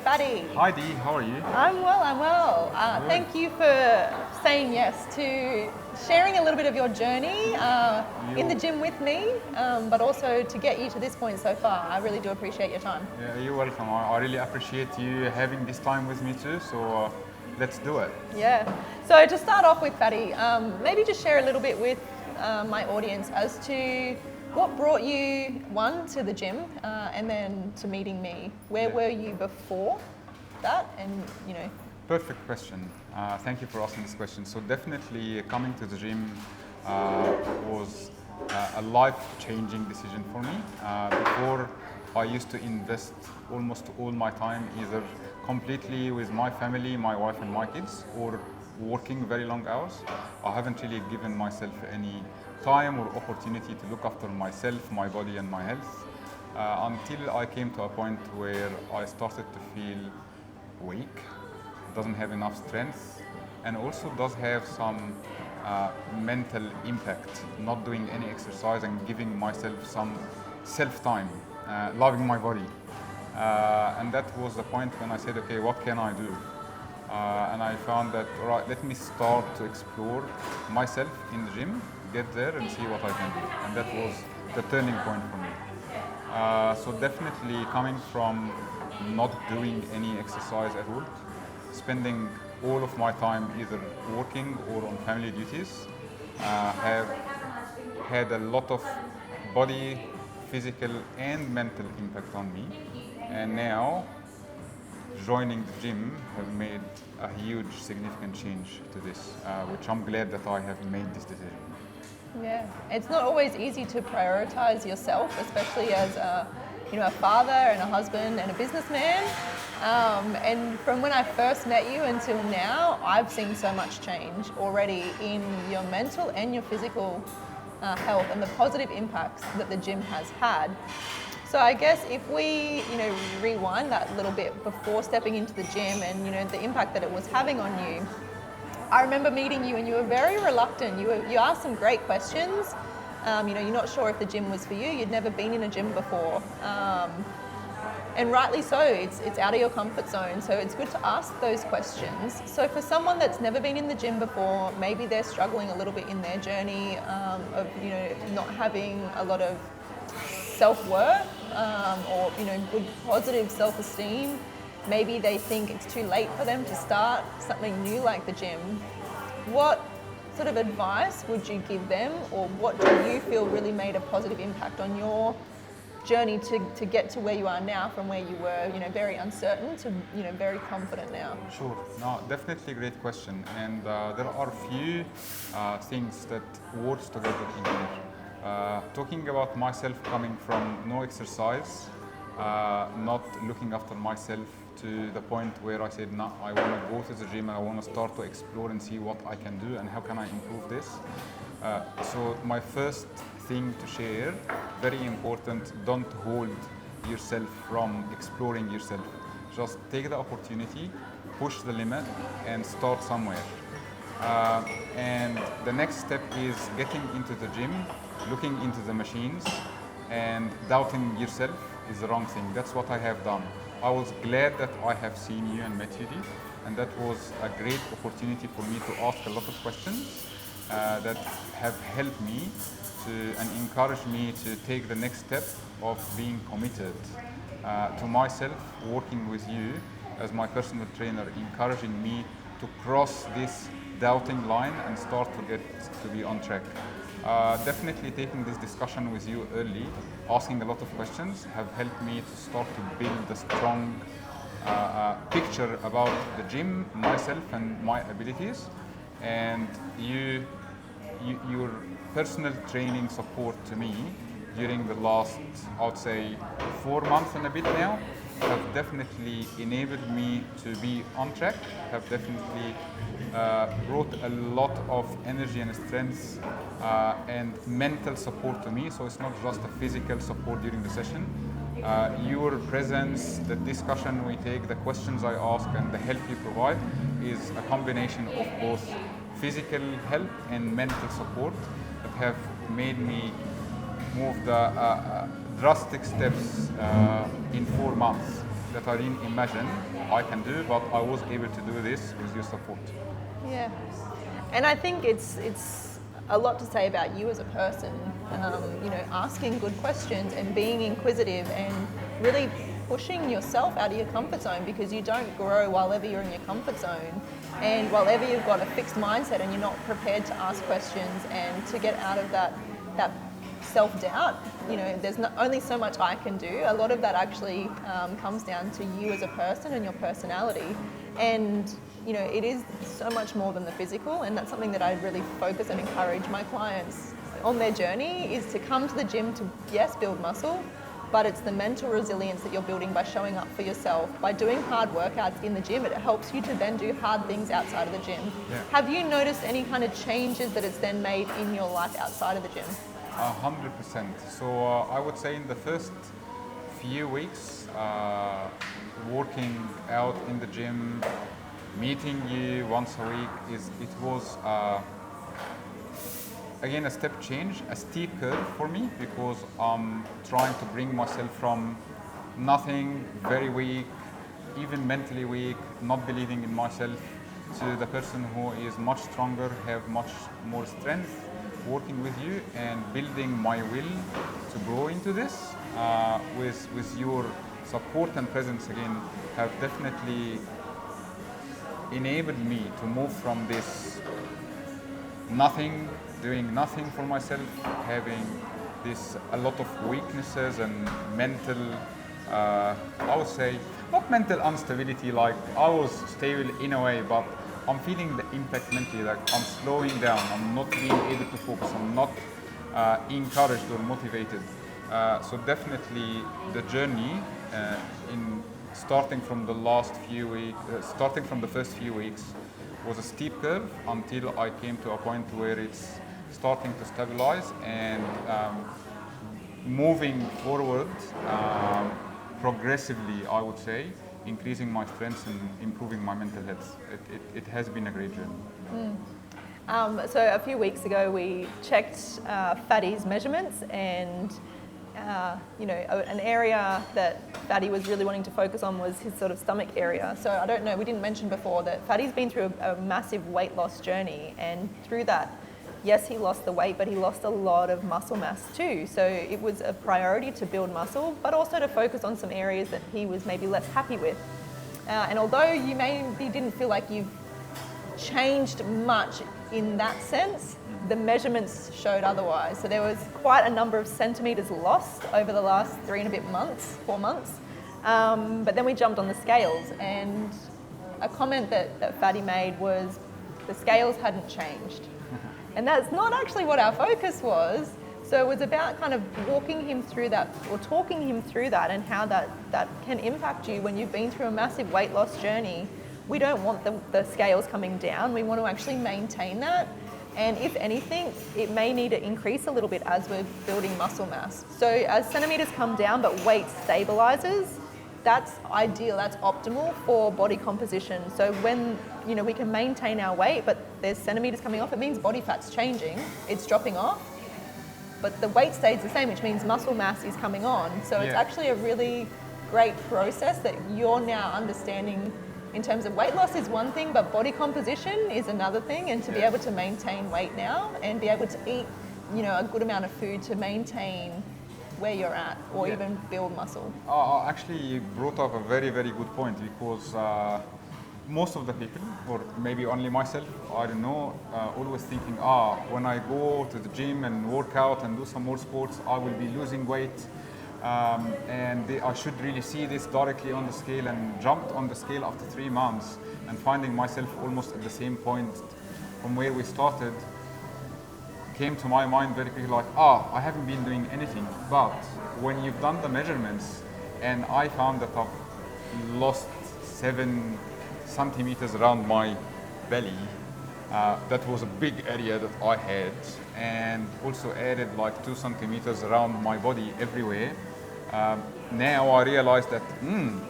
Fady. Hi Dee, how are you? I'm well. Thank you for saying yes to sharing a little bit of your journey in the gym with me, but also to get you to this point so far. I really do appreciate your time. Yeah, you're welcome. I really appreciate you having this time with me too, so let's do it. Yeah. So to start off with, Fady, maybe just share a little bit with my audience as to what brought you, one, to the gym, and then to meeting me. Where were you before that? And, you know. Perfect question. Thank you for asking this question. So definitely coming to the gym was a life-changing decision for me. Before, I used to invest almost all my time either completely with my family, my wife and my kids, or working very long hours. I haven't really given myself any time or opportunity to look after myself, my body and my health until I came to a point where I started to feel weak, doesn't have enough strength, and also does have some mental impact, not doing any exercise and giving myself some self-time, loving my body. And that was the point when I said, okay, what can I do? And I found that, all right, let me start to explore myself in the gym, get there and see what I can do. And that was the turning point for me. So definitely coming from not doing any exercise at all, spending all of my time either working or on family duties, have had a lot of body, physical and mental impact on me. And now joining the gym have made a huge significant change to this, which I'm glad that I have made this decision. Yeah, it's not always easy to prioritize yourself, especially as a father and a husband and a businessman. And from when I first met you until now, I've seen so much change already in your mental and your physical health and the positive impacts that the gym has had. So I guess if we, rewind that little bit before stepping into the gym and, the impact that it was having on you, I remember meeting you and you were very reluctant. You asked some great questions. You're not sure if the gym was for you. You'd never been in a gym before. And rightly so, it's out of your comfort zone. So it's good to ask those questions. So for someone that's never been in the gym before, maybe they're struggling a little bit in their journey of, not having a lot of self-worth or, good positive self-esteem. Maybe they think it's too late for them to start something new like the gym. What sort of advice would you give them, or what do you feel really made a positive impact on your journey to get to where you are now, from where you were, very uncertain to, very confident now? Sure. No, definitely a great question. And there are a few things that works together in here. Talking about myself coming from no exercise, not looking after myself to the point where I said, no, I want to go to the gym and I want to start to explore and see what I can do and how can I improve this. So my first thing to share, very important, don't hold yourself from exploring yourself. Just take the opportunity, push the limit and start somewhere. And the next step is getting into the gym, looking into the machines and doubting yourself is the wrong thing. That's what I have done. I was glad that I have seen you and met you, Dee, and that was a great opportunity for me to ask a lot of questions that have helped me and encourage me to take the next step of being committed to myself, working with you as my personal trainer, encouraging me to cross this doubting line and start to get to be on track. Definitely taking this discussion with you early, asking a lot of questions have helped me to start to build a strong picture about the gym, myself and my abilities. And your personal training support to me during the last, I would say, 4 months and a bit now, have definitely enabled me to be on track, have definitely brought a lot of energy and strength and mental support to me. So it's not just a physical support during the session. Your presence, the discussion we take, the questions I ask and the help you provide is a combination of both physical help and mental support that have made me move the drastic steps in 4 months. that I didn't imagine I can do, but I was able to do this with your support. Yeah, and I think it's a lot to say about you as a person. Asking good questions and being inquisitive and really pushing yourself out of your comfort zone, because you don't grow while ever you're in your comfort zone, and while ever you've got a fixed mindset and you're not prepared to ask questions and to get out of that self-doubt. There's only so much I can do. A lot of that actually comes down to you as a person and your personality. And it is so much more than the physical, and that's something that I really focus and encourage my clients on their journey, is to come to the gym to, yes, build muscle, but it's the mental resilience that you're building by showing up for yourself, by doing hard workouts in the gym. It helps you to then do hard things outside of the gym. Yeah. Have you noticed any kind of changes that it's then made in your life outside of the gym? 100%. So I would say in the first few weeks, working out in the gym, meeting you once a week, it was again a step change, a steep curve for me, because I'm trying to bring myself from nothing, very weak, even mentally weak, not believing in myself, to the person who is much stronger, have much more strength, working with you and building my will to grow into this with your support and presence again have definitely enabled me to move from this doing nothing for myself, having a lot of weaknesses and mental, I would say, not mental instability, like I was stable in a way, but I'm feeling the impact mentally, like I'm slowing down, I'm not being able to focus, I'm not encouraged or motivated. So definitely the journey in starting from the first few weeks was a steep curve until I came to a point where it's starting to stabilize and moving forward progressively, I would say, increasing my strengths and improving my mental health. It has been a great journey. So a few weeks ago we checked Fady's measurements, and an area that Fady was really wanting to focus on was his sort of stomach area. So I don't know, we didn't mention before that Fady's been through a massive weight loss journey, and through that, yes, he lost the weight, but he lost a lot of muscle mass too. So it was a priority to build muscle, but also to focus on some areas that he was maybe less happy with. And although you maybe didn't feel like you've changed much in that sense, the measurements showed otherwise. So there was quite a number of centimeters lost over the last 4 months. But then we jumped on the scales, and a comment that Fady made was the scales hadn't changed. And that's not actually what our focus was. So it was about kind of walking him through that, or talking him through that, and how that can impact you when you've been through a massive weight loss journey. We don't want the scales coming down. We want to actually maintain that. And if anything, it may need to increase a little bit as we're building muscle mass. So as centimeters come down but weight stabilizes, that's ideal, that's optimal for body composition. So when we can maintain our weight, but there's centimeters coming off, it means body fat's changing, it's dropping off, but the weight stays the same, which means muscle mass is coming on. So it's actually a really great process that you're now understanding. In terms of weight loss is one thing, but body composition is another thing, and to be able to maintain weight now and be able to eat, a good amount of food to maintain where you're at, or even build muscle. Actually, you brought up a very, very good point, because most of the people, or maybe only myself, I don't know, always thinking, when I go to the gym and work out and do some more sports, I will be losing weight. And I should really see this directly on the scale, and jumped on the scale after 3 months and finding myself almost at the same point from where we started. Came to my mind very quickly, like, I haven't been doing anything. But when you've done the measurements, and I found that I've lost 7 centimeters around my belly, that was a big area that I had, and also added like 2 centimeters around my body everywhere. Now I realize that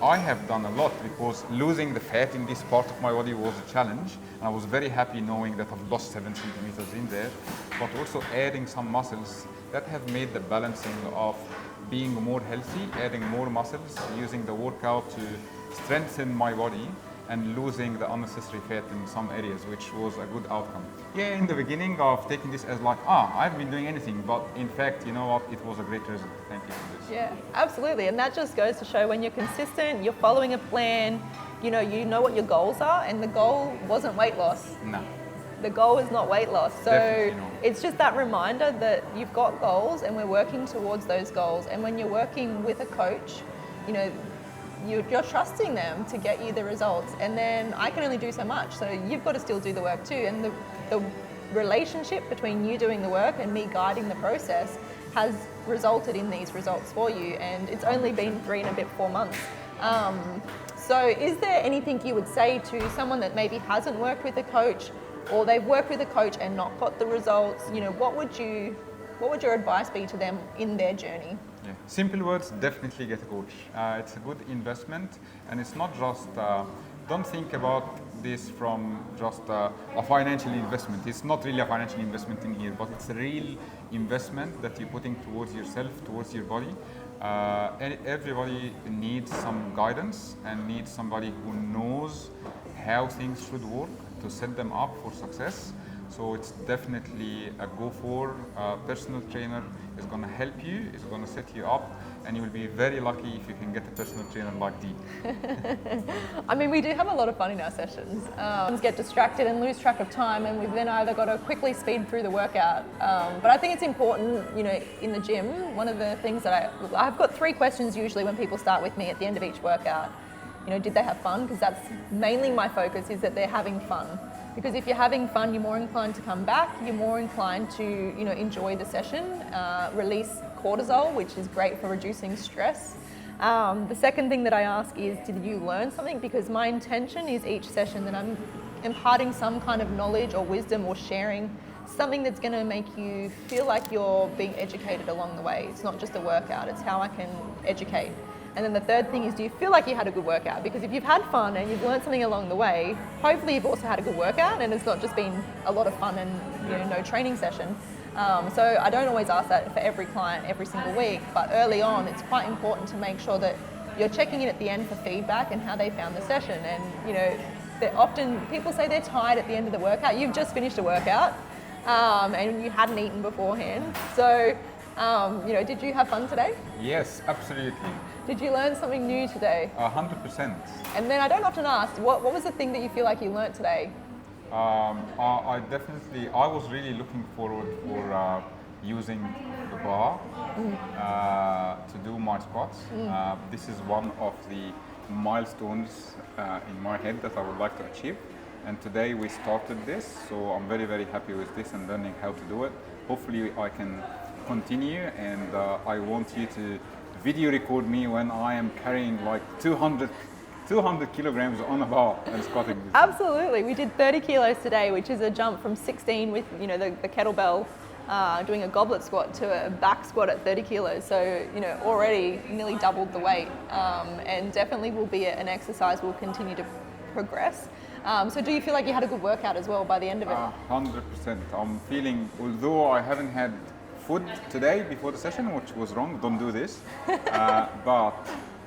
I have done a lot, because losing the fat in this part of my body was a challenge. And I was very happy knowing that I've lost 7 centimeters in there, but also adding some muscles that have made the balancing of being more healthy, adding more muscles, using the workout to strengthen my body, and losing the unnecessary fat in some areas, which was a good outcome. Yeah, in the beginning of taking this as like, I've been doing anything, but in fact, you know what, it was a great result. Thank you for this. Yeah, absolutely. And that just goes to show when you're consistent, you're following a plan, you know what your goals are, and the goal wasn't weight loss. No. The goal is not weight loss. So Definitely not. it's just that reminder that you've got goals and we're working towards those goals. And when you're working with a coach, you know, you're trusting them to get you the results. And then I can only do so much. So you've got to still do the work too. And the relationship between you doing the work and me guiding the process has resulted in these results for you. And it's only been 4 months. So is there anything you would say to someone that maybe hasn't worked with a coach, or they've worked with a coach and not got the results? You know, what would your advice be to them in their journey? Yeah. Simple words, definitely get a coach. It's a good investment, and it's not just, don't think about this from just a financial investment. It's not really a financial investment in here, but it's a real investment that you're putting towards yourself, towards your body. And everybody needs some guidance and needs somebody who knows how things should work to set them up for success. So it's definitely a go for. A personal trainer is going to help you, is going to set you up, and you will be very lucky if you can get a personal trainer like Dee. I mean, we do have a lot of fun in our sessions. Get distracted and lose track of time, and we've then either got to quickly speed through the workout. But I think it's important, you know, in the gym, one of the things that I've got 3 questions usually when people start with me at the end of each workout. You know, did they have fun? Because that's mainly my focus, is that they're having fun. Because if you're having fun, you're more inclined to come back, you're more inclined to, you know, enjoy the session, release cortisol, which is great for reducing stress. The second thing that I ask is, did you learn something? Because my intention is each session that I'm imparting some kind of knowledge or wisdom or sharing something that's going to make you feel like you're being educated along the way. It's not just a workout, it's how I can educate. And then the third thing is, do you feel like you had a good workout? Because if you've had fun and you've learned something along the way, hopefully you've also had a good workout and it's not just been a lot of fun and, you know, no training session. So I don't always ask that for every client every single week, but early on it's quite important to make sure that you're checking in at the end for feedback and how they found the session. And, you know, often people say they're tired at the end of the workout. You've just finished a workout and you hadn't eaten beforehand. So, you know, did you have fun today? Yes, absolutely. Did you learn something new today? 100%. And then I don't often ask, what was the thing that you feel like you learnt today? I was really looking forward for using the bar to do my squats. This is one of the milestones in my head that I would like to achieve. And today we started this, so I'm very, very happy with this and learning how to do it. Hopefully I can continue, and I want you to video record me when I am carrying like 200 kilograms on a bar and squatting. Absolutely. We did 30 kilos today, which is a jump from 16 with, you know, the kettlebell, doing a goblet squat to a back squat at 30 kilos. So, you know, already nearly doubled the weight, and definitely will be an exercise we'll continue to progress. So do you feel like you had a good workout as well by the end of it? 100%. I'm feeling, although I haven't had food today before the session, which was wrong, don't do this. But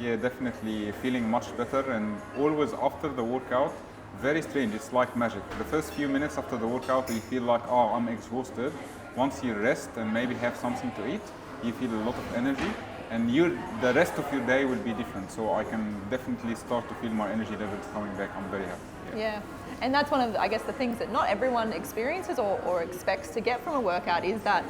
yeah, definitely feeling much better, and always after the workout, very strange, it's like magic. The first few minutes after the workout, you feel like, oh, I'm exhausted. Once you rest and maybe have something to eat, you feel a lot of energy, and the rest of your day will be different. So I can definitely start to feel my energy levels coming back. I'm very happy. Yeah. And that's one of, I guess, the things that not everyone experiences or expects to get from a workout, is that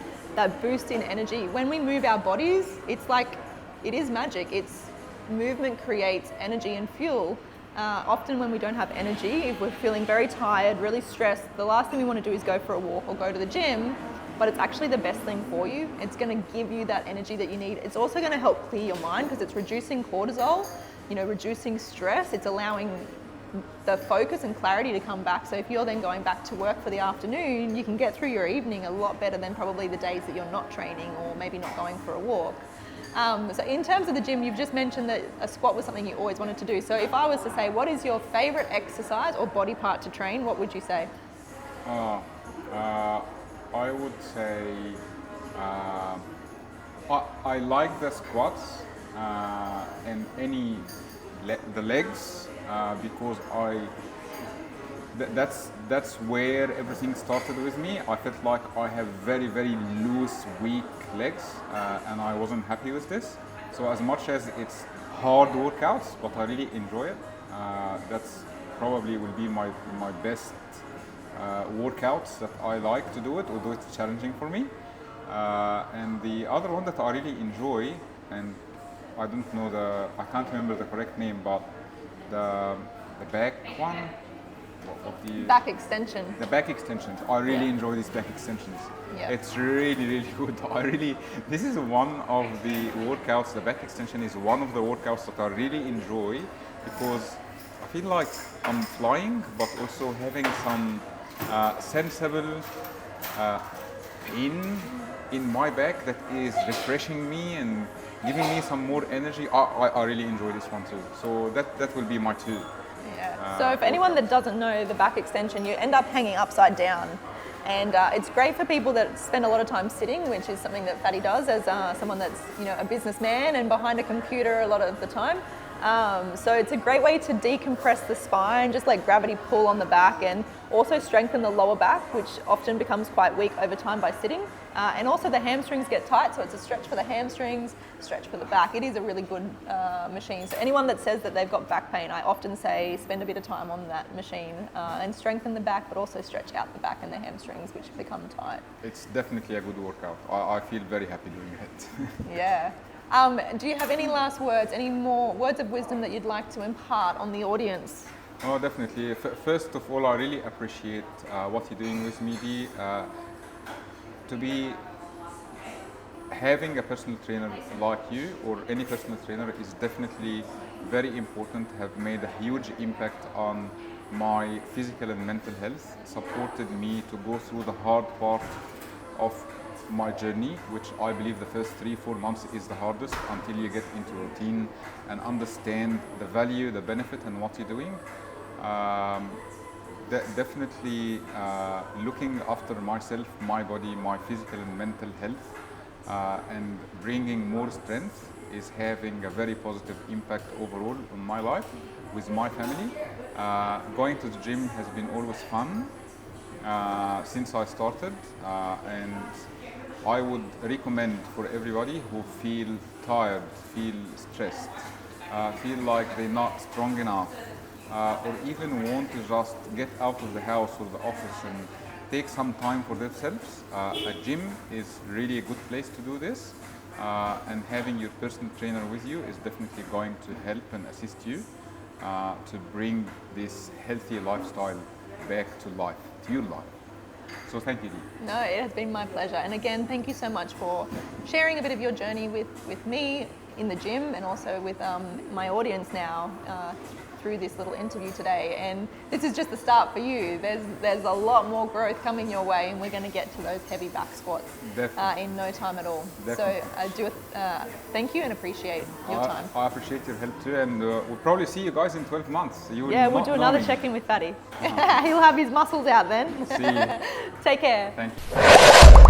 boost in energy. When we move our bodies, it's like, it is magic. It's movement creates energy and fuel. Often when we don't have energy, if we're feeling very tired, really stressed, the last thing we want to do is go for a walk or go to the gym, but it's actually the best thing for you. It's going to give you that energy that you need. It's also going to help clear your mind because it's reducing cortisol, you know, reducing stress. It's allowing the focus and clarity to come back. So if you're then going back to work for the afternoon, you can get through your evening a lot better than probably the days that you're not training or maybe not going for a walk. So in terms of the gym, you've just mentioned that a squat was something you always wanted to do. So if I was to say, what is your favorite exercise or body part to train, what would you say? I would say I like the squats and the legs because that's where everything started with me. I felt like I have very, very loose, weak legs, and I wasn't happy with this. So as much as it's hard workouts, but I really enjoy it, that's probably will be my best workouts that I like to do it, although it's challenging for me. And the other one that I really enjoy, and I don't know I can't remember the correct name, but the back one, Back extension. The back extensions. I really enjoy these back extensions. Yeah. It's really, really good. This is one of the workouts, the back extension is one of the workouts that I really enjoy because I feel like I'm flying, but also having some sensible pain in my back that is refreshing me and giving me some more energy. I really enjoy this one too. So that will be my two. Yeah. So if anyone that doesn't know the back extension, you end up hanging upside down. And it's great for people that spend a lot of time sitting, which is something that Fady does as someone that's a businessman and behind a computer a lot of the time. So it's a great way to decompress the spine, just like gravity pull on the back, and also strengthen the lower back, which often becomes quite weak over time by sitting. And also the hamstrings get tight, so it's a stretch for the hamstrings, stretch for the back. It is a really good machine. So anyone that says that they've got back pain, I often say spend a bit of time on that machine and strengthen the back, but also stretch out the back and the hamstrings, which become tight. It's definitely a good workout. I feel very happy doing it. Yeah. Do you have any last words, any more words of wisdom that you'd like to impart on the audience? Oh, definitely. First of all, I really appreciate what you're doing with me. To be having a personal trainer like you or any personal trainer is definitely very important. Have made a huge impact on my physical and mental health. Supported me to go through the hard part of my journey, which I believe the first 3-4 months is the hardest until you get into routine and understand the value, the benefit, and what you're doing. Definitely looking after myself, my body, my physical and mental health, and bringing more strength is having a very positive impact overall on my life with my family. Going to the gym has been always fun since I started, and I would recommend for everybody who feel tired, feel stressed, feel like they're not strong enough, or even want to just get out of the house or the office and take some time for themselves. A gym is really a good place to do this, and having your personal trainer with you is definitely going to help and assist you to bring this healthy lifestyle back to life, to your life. So thank you, Dee. No, it has been my pleasure. And again, thank you so much for sharing a bit of your journey with me in the gym and also with my audience now through this little interview today. And this is just the start for you. There's a lot more growth coming your way, and we're going to get to those heavy back squats in no time at all. Definitely. So I do thank you and appreciate your time. I appreciate your help too, and we'll probably see you guys in 12 months. We'll do another check-in with Fady. He'll have his muscles out then. See you. Take care. Thank you.